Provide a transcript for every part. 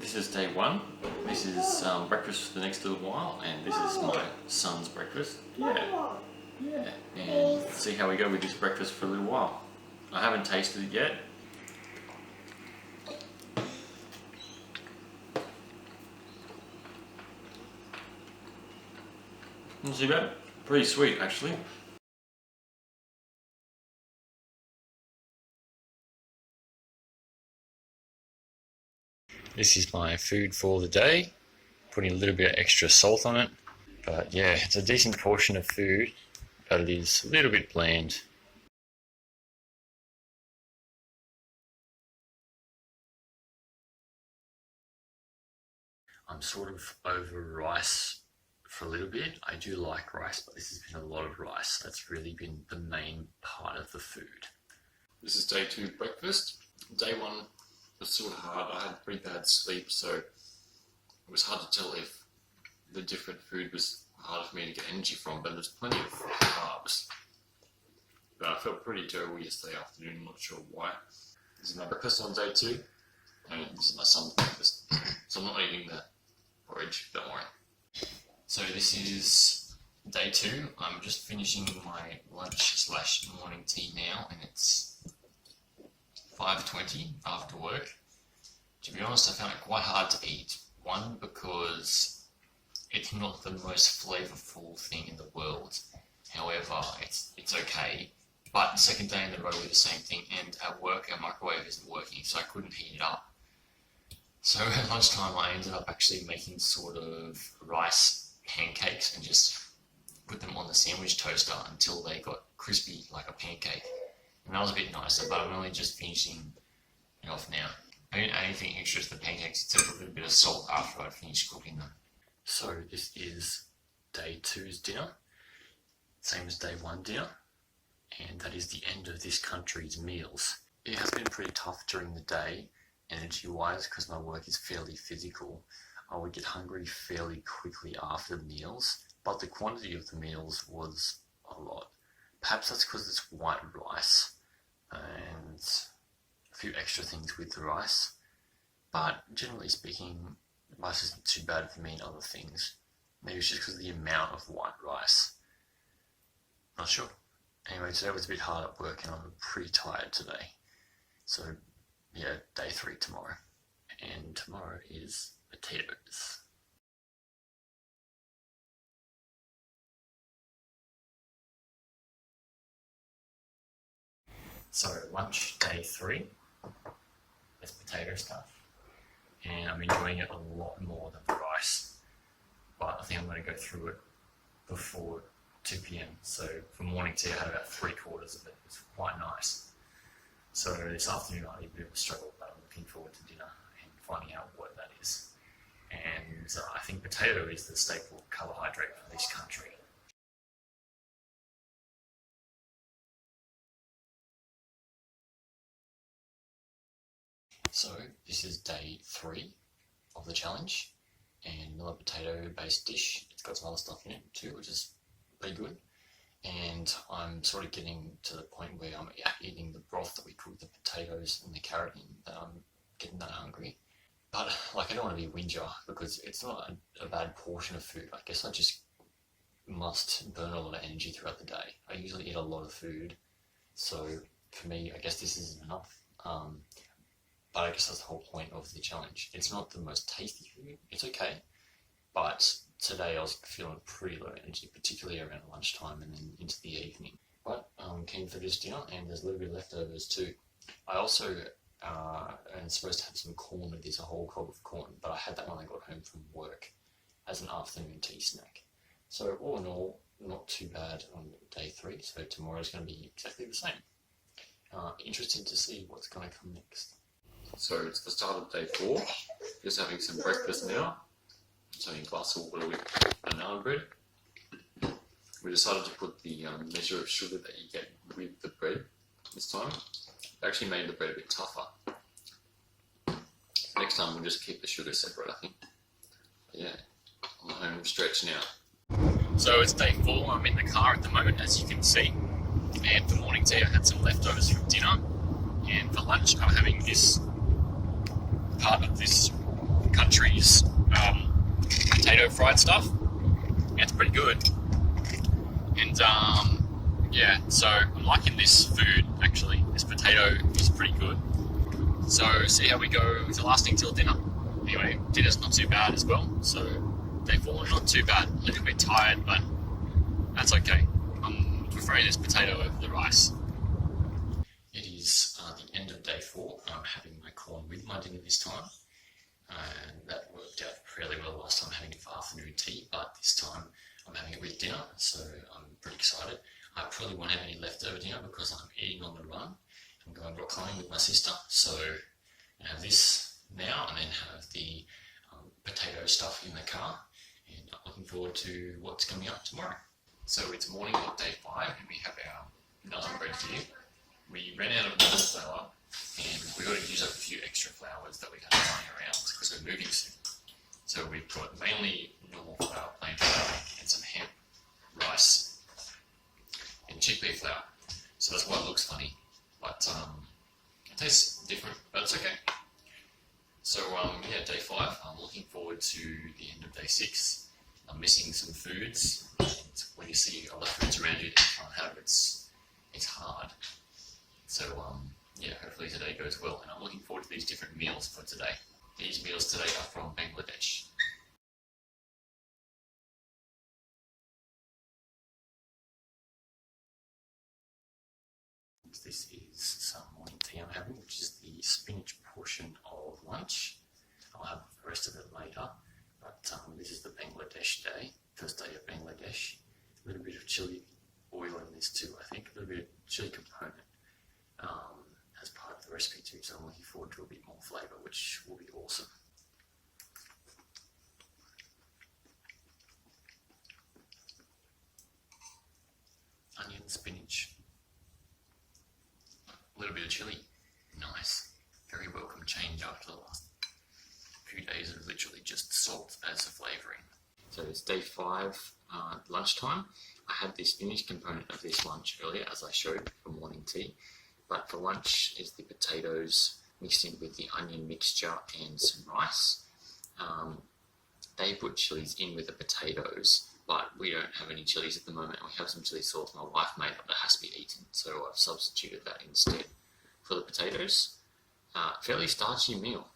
This is day one. This is breakfast for the next little while, and this is my son's breakfast. Yeah. And see how we go with this breakfast for a little while. I haven't tasted it yet. Not too bad. Pretty sweet, actually. This is my food for the day. Putting a little bit of extra salt on it. But yeah, it's a decent portion of food, but it is a little bit bland. I'm sort of over rice for a little bit. I do like rice, but this has been a lot of rice. That's really been the main part of the food. This is day two breakfast. Day one was sort of hard. I had pretty bad sleep, so it was hard to tell if the different food was harder for me to get energy from, but there's plenty of carbs. But I felt pretty doughy yesterday afternoon, I'm not sure why. This is my breakfast on day two, and this is my son's breakfast. So I'm not eating the porridge, don't worry. So this is day two. I'm just finishing my lunch/morning tea now, and it's 5:20 after work. To be honest, I found it quite hard to eat. One, because it's not the most flavourful thing in the world. However, it's okay. But the second day in a row we did the same thing, and at work our microwave isn't working, so I couldn't heat it up. So at lunchtime I ended up actually making sort of rice pancakes and just put them on the sandwich toaster until they got crispy like a pancake. And that was a bit nicer, but I'm only just finishing it off now. I didn't add anything extra to the pancakes except a little bit of salt after I'd finished cooking them. So this is day two's dinner, same as day one dinner, and that is the end of this country's meals. It has been pretty tough during the day, energy-wise, because my work is fairly physical. I would get hungry fairly quickly after meals, but the quantity of the meals was a lot. Perhaps that's because it's white rice and a few extra things with the rice, but generally speaking, rice isn't too bad for me and other things. Maybe it's just because of the amount of white rice. Not sure. Anyway, today was a bit hard at work and I'm pretty tired today. So yeah, day three tomorrow. And tomorrow is potatoes. So lunch day three is potato stuff. And I'm enjoying it a lot more than the rice, but I think I'm going to go through it before 2 p.m. So for morning tea I had about 3/4 of it. It's quite nice. So this afternoon I had a bit of a struggle, but I'm looking forward to dinner and finding out what that is. And I think potato is the staple carbohydrate for this country. So this is day three of the challenge, and another potato-based dish. It's got some other stuff in it too, which is pretty good. And I'm sort of getting to the point where I'm eating the broth that we cook the potatoes and the carrot in, that I'm getting that hungry. But like, I don't want to be a whinger because it's not a bad portion of food. I guess I just must burn a lot of energy throughout the day. I usually eat a lot of food, so for me, I guess this isn't enough. But I guess that's the whole point of the challenge. It's not the most tasty food. It's okay. But today I was feeling pretty low energy, particularly around lunchtime and then into the evening. But I'm keen for this dinner, and there's a little bit of leftovers too. I also am supposed to have some corn with this, a whole cob of corn, but I had that when I got home from work as an afternoon tea snack. So all in all, not too bad on day three. So tomorrow's going to be exactly the same. Interested to see what's going to come next. So it's the start of day four. Just having some breakfast now. Just having a glass of water with banana bread. We decided to put the measure of sugar that you get with the bread this time. It actually made the bread a bit tougher. Next time we'll just keep the sugar separate, I think. But yeah, on the home stretch now. So it's day four. I'm in the car at the moment, as you can see. And for morning tea I had some leftovers from dinner. And for lunch I'm having this part of this cut Country's potato fried stuff. Yeah, it's pretty good. And yeah, so I'm liking this food actually. This potato is pretty good. So see how we go. It's lasting till dinner. Anyway, dinner's not too bad as well. So day 4, not too bad. A little bit tired, but that's okay. I'm preferring this potato over the rice. It is the end of day 4. I'm having my corn with my dinner this time. And that worked out fairly well last time having it for afternoon tea, but this time I'm having it with dinner, so I'm pretty excited. I probably won't have any leftover dinner because I'm eating on the run. I'm going rock climbing with my sister, so I have this now and then have the potato stuff in the car, and I'm looking forward to what's coming up tomorrow. So it's morning of day 5 and we have our naan bread here. We ran out of normal flour and we got to use up a few extra flours that we had lying around because we're moving soon. So we put mainly normal flour, plain flour, and some hemp, rice, and chickpea flour. So that's why it looks funny, but it tastes different, but it's okay. So yeah, day 5, I'm looking forward to the end of day 6. I'm missing some foods, and when you see other foods around you that you can't have, it's hard. So yeah, hopefully today goes well, and I'm looking forward to these different meals for today. These meals today are from Bangladesh. This is some morning tea I'm having, which is the spinach portion of lunch. I'll have the rest of it later, but this is the Bangladesh day, first day of Bangladesh. A little bit of chili oil in this too, I think, a little bit of chili component as part of the recipe too, so I'm looking forward to a bit more flavour, which will be awesome. Onion, spinach, a little bit of chili, nice. Very welcome change after the last few days of literally just salt as a flavouring. So it's day 5, lunchtime. I had the spinach component of this lunch earlier, as I showed for morning tea. But for lunch is the potatoes mixed in with the onion mixture and some rice. They put chilies in with the potatoes, but we don't have any chilies at the moment. We have some chili sauce my wife made up that has to be eaten, so I've substituted that instead for the potatoes. Fairly starchy meal,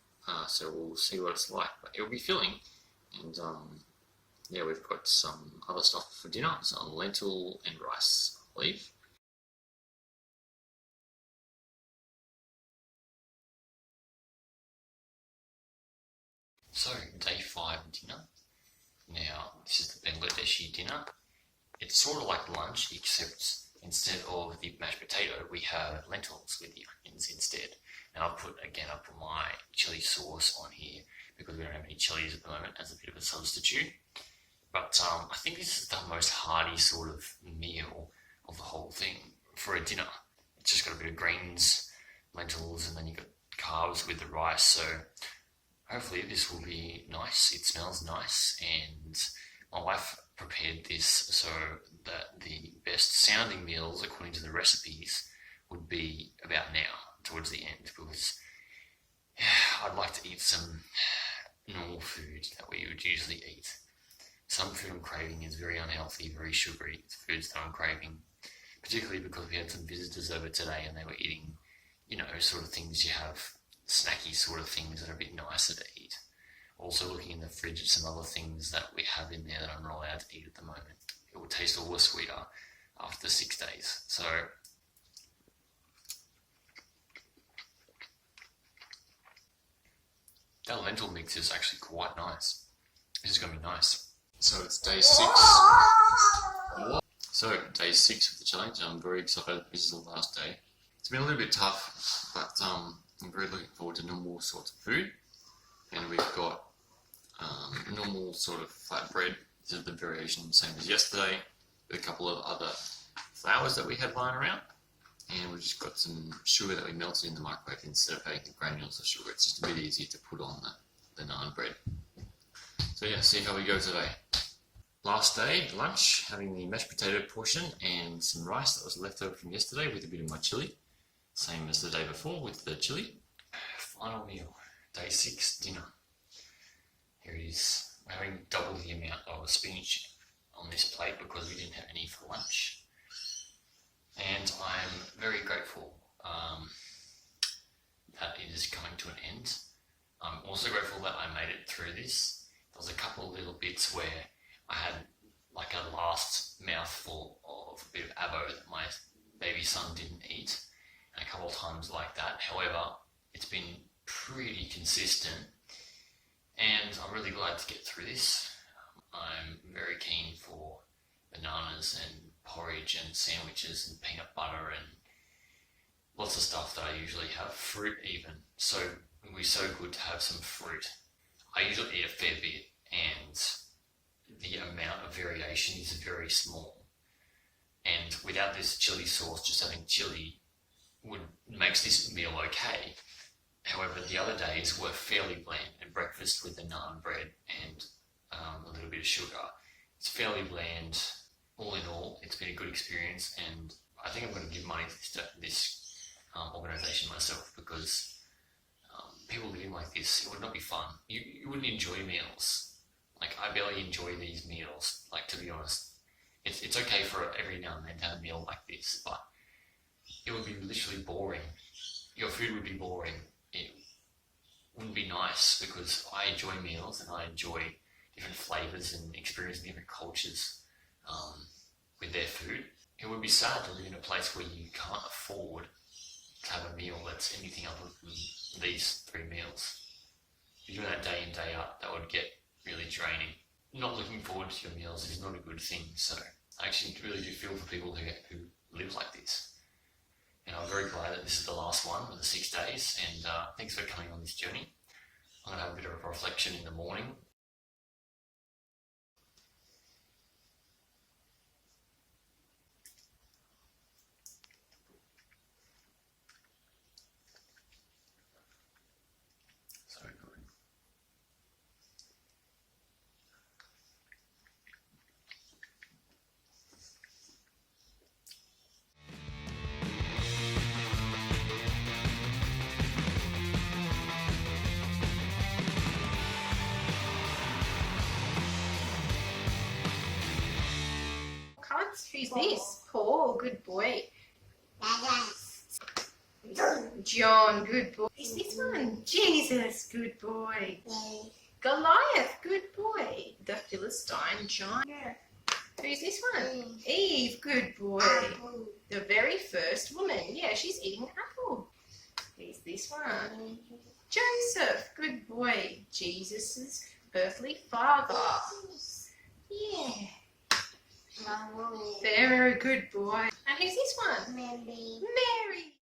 so we'll see what it's like, but it'll be filling. And yeah, we've got some other stuff for dinner, some lentil and rice, I believe. So, day 5 dinner. Now, this is the Bangladeshi dinner. It's sort of like lunch, except instead of the mashed potato, we have lentils with the onions instead. And I've put my chili sauce on here because we don't have any chilies at the moment as a bit of a substitute. But I think this is the most hearty sort of meal of the whole thing for a dinner. It's just got a bit of greens, lentils, and then you've got carbs with the rice. So hopefully this will be nice. It smells nice, and my wife prepared this so that the best sounding meals according to the recipes would be about now, towards the end, because I'd like to eat some normal food that we would usually eat. Some food I'm craving is very unhealthy, very sugary. It's foods that I'm craving, particularly because we had some visitors over today and they were eating, sort of things you have, snacky sort of things that are a bit nicer to eat. Also looking in the fridge at some other things that we have in there that I'm not allowed to eat at the moment. It will taste all the sweeter after 6 days. So that lentil mix is actually quite nice. This is going to be nice. So it's day 6. So day 6 of the challenge. I'm very excited. This is the last day. It's been a little bit tough, but I'm very looking forward to normal sorts of food. And we've got normal sort of flatbread. This is the variation same as yesterday, with a couple of other flours that we had lying around. And we've just got some sugar that we melted in the microwave instead of adding the granules of sugar. It's just a bit easier to put on the naan bread. So yeah, see how we go today. Last day, lunch, having the mashed potato portion and some rice that was left over from yesterday with a bit of my chili. Same as the day before with the chili. Final meal, day 6 dinner. is we're having double the amount of spinach on this plate because we didn't have any for lunch. And I'm very grateful that it is coming to an end. I'm also grateful that I made it through this. There was a couple of little bits where I had like a last mouthful of a bit of avo that my baby son didn't eat, and a couple of times like that. However, it's been pretty consistent, and I'm really glad to get through this. I'm very keen for bananas and porridge and sandwiches and peanut butter and lots of stuff that I usually have, fruit even. So it would be so good to have some fruit. I usually eat a fair bit, and the amount of variation is very small. And without this chili sauce, just having chili makes this meal okay. However, the other days were fairly bland, and breakfast with the naan bread and a little bit of sugar. It's fairly bland. All in all, it's been a good experience, and I think I'm going to give money to this organisation myself, because people living like this, it would not be fun. You wouldn't enjoy meals. Like, I barely enjoy these meals, like, to be honest. It's okay for every now and then to have a meal like this, but it would be literally boring. Your food would be boring. It wouldn't be nice, because I enjoy meals and I enjoy different flavours and experiencing different cultures with their food. It would be sad to live in a place where you can't afford to have a meal that's anything other than these 3 meals. If you're doing that day in, day out, that would get really draining. Not looking forward to your meals is not a good thing, so I actually really do feel for people who live like this. And I'm very glad that this is the last one of the 6 days, and thanks for coming on this journey. I'm going to have a bit of a reflection in the morning. So good. Who's this? Paul, good boy. John, good boy. Who's this one? Jesus, good boy. Goliath, good boy. The Philistine giant. Who's this one? Eve, good boy. The very first woman. Yeah, she's eating apple. Who's this one? Joseph, good boy. Jesus' earthly father. Yeah. Very good boy. And who's this one? Maybe. Mary.